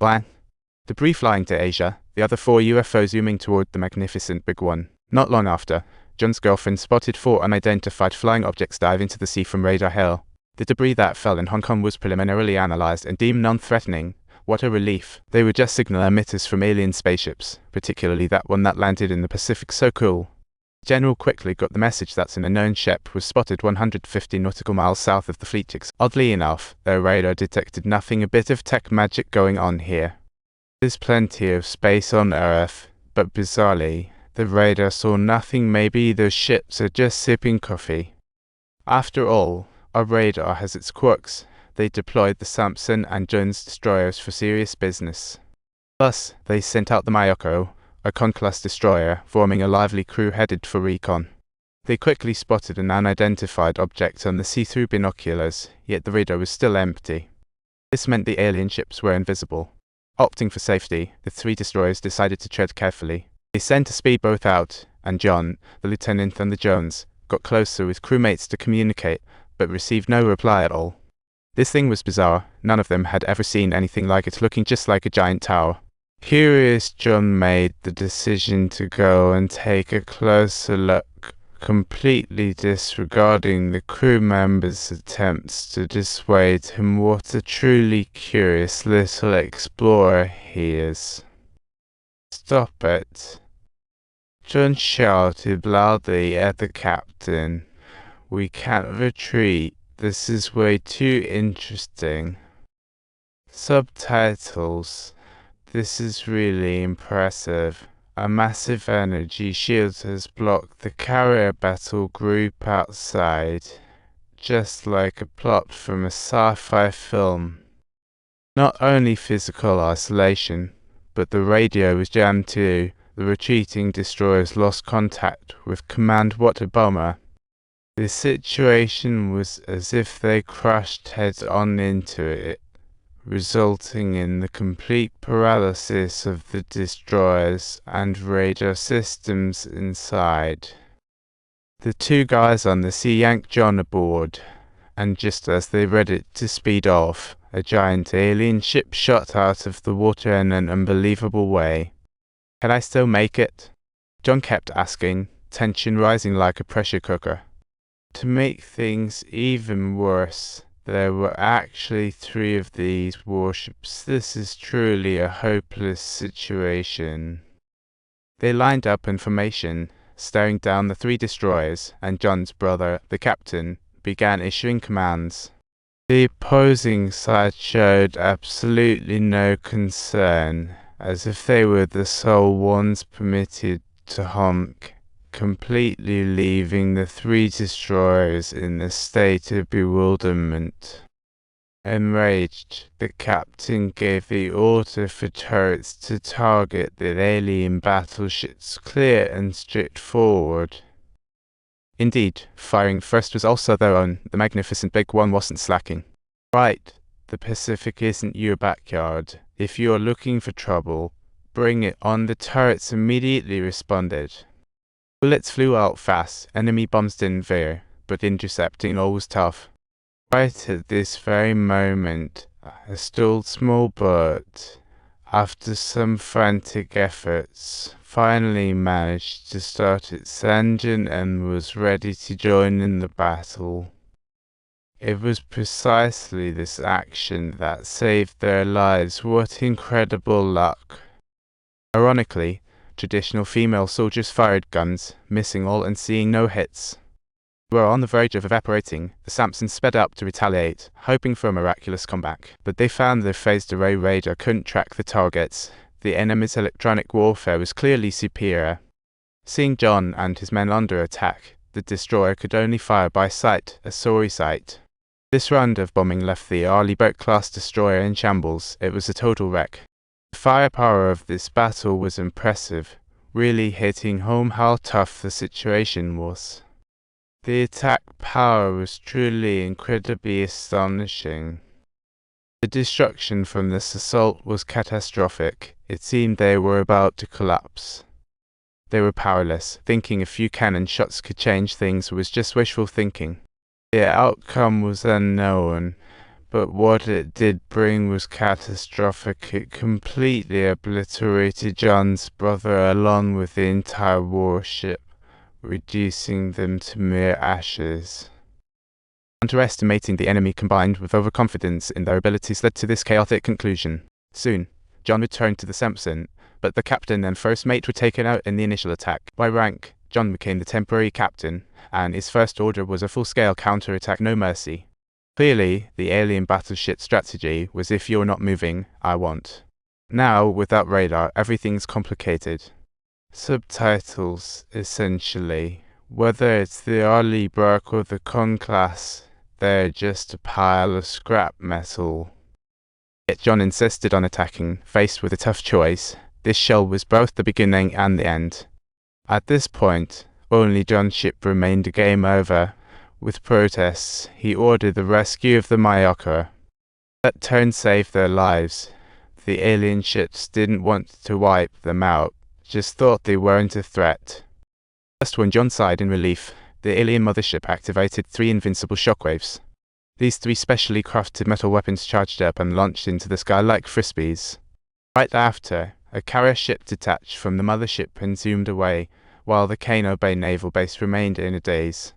Bang! Debris flying to Asia, the other 4 UFOs zooming toward the magnificent big one. Not long after, John's girlfriend spotted 4 unidentified flying objects dive into the sea from radar hail. The debris that fell in Hong Kong was preliminarily analyzed and deemed non-threatening. What a relief. They were just signal emitters from alien spaceships, particularly that one that landed in the Pacific. So cool. General quickly got the message that an unknown ship was spotted 150 nautical miles south of the Fleetix. Oddly enough, their radar detected nothing. A bit of tech magic going on here. There's plenty of space on Earth, but bizarrely, the radar saw nothing. Maybe those ships are just sipping coffee. After all, our radar has its quirks. They deployed the Samson and Jones destroyers for serious business. Plus, they sent out the Mayoko, a Con-class destroyer, forming a lively crew headed for recon. They quickly spotted an unidentified object on the sea through binoculars, yet the radar was still empty. This meant the alien ships were invisible. Opting for safety, the 3 destroyers decided to tread carefully. They sent a speedboat out, and John, the lieutenant and the Jones, got closer with crewmates to communicate, but received no reply at all. This thing was bizarre. None of them had ever seen anything like it, looking just like a giant tower. Curious, John made the decision to go and take a closer look, completely disregarding the crew members' attempts to dissuade him. What a truly curious little explorer he is. Stop it! John shouted loudly at the captain. We can't retreat. This is way too interesting. Subtitles. This is really impressive. A massive energy shield has blocked the carrier battle group outside, just like a plot from a sci-fi film. Not only physical isolation, but the radio was jammed too. The retreating destroyers lost contact with command. What a bummer. The situation was as if they crashed head-on into it, resulting in the complete paralysis of the destroyers and radar systems inside. The 2 guys on the sea yanked John aboard, and just as they were ready to speed off, a giant alien ship shot out of the water in an unbelievable way. Can I still make it? John kept asking, tension rising like a pressure cooker. To make things even worse, there were actually 3 of these warships. This is truly a hopeless situation. They lined up in formation, staring down the 3 destroyers, and John's brother, the captain, began issuing commands. The opposing side showed absolutely no concern, as if they were the sole ones permitted to honk, completely leaving the 3 destroyers in a state of bewilderment. Enraged, the captain gave the order for turrets to target the alien battleships clear and straightforward. Indeed, firing first was also their own. The magnificent big one wasn't slacking. Right, the Pacific isn't your backyard. If you are looking for trouble, bring it on. The turrets immediately responded. Bullets flew out fast. Enemy bombs didn't veer, but intercepting all was tough. Right at this very moment, a still small boat, after some frantic efforts, finally managed to start its engine and was ready to join in the battle. It was precisely this action that saved their lives. What incredible luck! Ironically, traditional female soldiers fired guns, missing all and seeing no hits. They were on the verge of evaporating. The Samson sped up to retaliate, hoping for a miraculous comeback. But they found their phased array radar couldn't track the targets. The enemy's electronic warfare was clearly superior. Seeing John and his men under attack, the destroyer could only fire by sight, a sorry sight. This round of bombing left the Arleigh-Burke-class destroyer in shambles. It was a total wreck. The firepower of this battle was impressive, really hitting home how tough the situation was. The attack power was truly incredibly astonishing. The destruction from this assault was catastrophic. It seemed they were about to collapse. They were powerless. Thinking a few cannon shots could change things was just wishful thinking. The outcome was unknown, But what it did bring was catastrophic. It completely obliterated John's brother along with the entire warship, reducing them to mere ashes. Underestimating the enemy combined with overconfidence in their abilities led to this chaotic conclusion. Soon, John returned to the Samson, but the captain and first mate were taken out in the initial attack. By rank, John became the temporary captain, and his first order was a full-scale counter-attack no mercy. Clearly, the alien battleship strategy was if you're not moving, I won't. Now, without radar, everything's complicated. Subtitles, essentially. Whether it's the Arleigh Burke or the Con class, they're just a pile of scrap metal. Yet John insisted on attacking, faced with a tough choice. This shell was both the beginning and the end. At this point, only John's ship remained a game over. With protests, he ordered the rescue of the Mallorca. That turn saved their lives. The alien ships didn't want to wipe them out, just thought they weren't a threat. Just when John sighed in relief, the alien mothership activated 3 invincible shockwaves. These 3 specially crafted metal weapons charged up and launched into the sky like frisbees. Right after, a carrier ship detached from the mothership and zoomed away, while the Kano Bay naval base remained in a daze.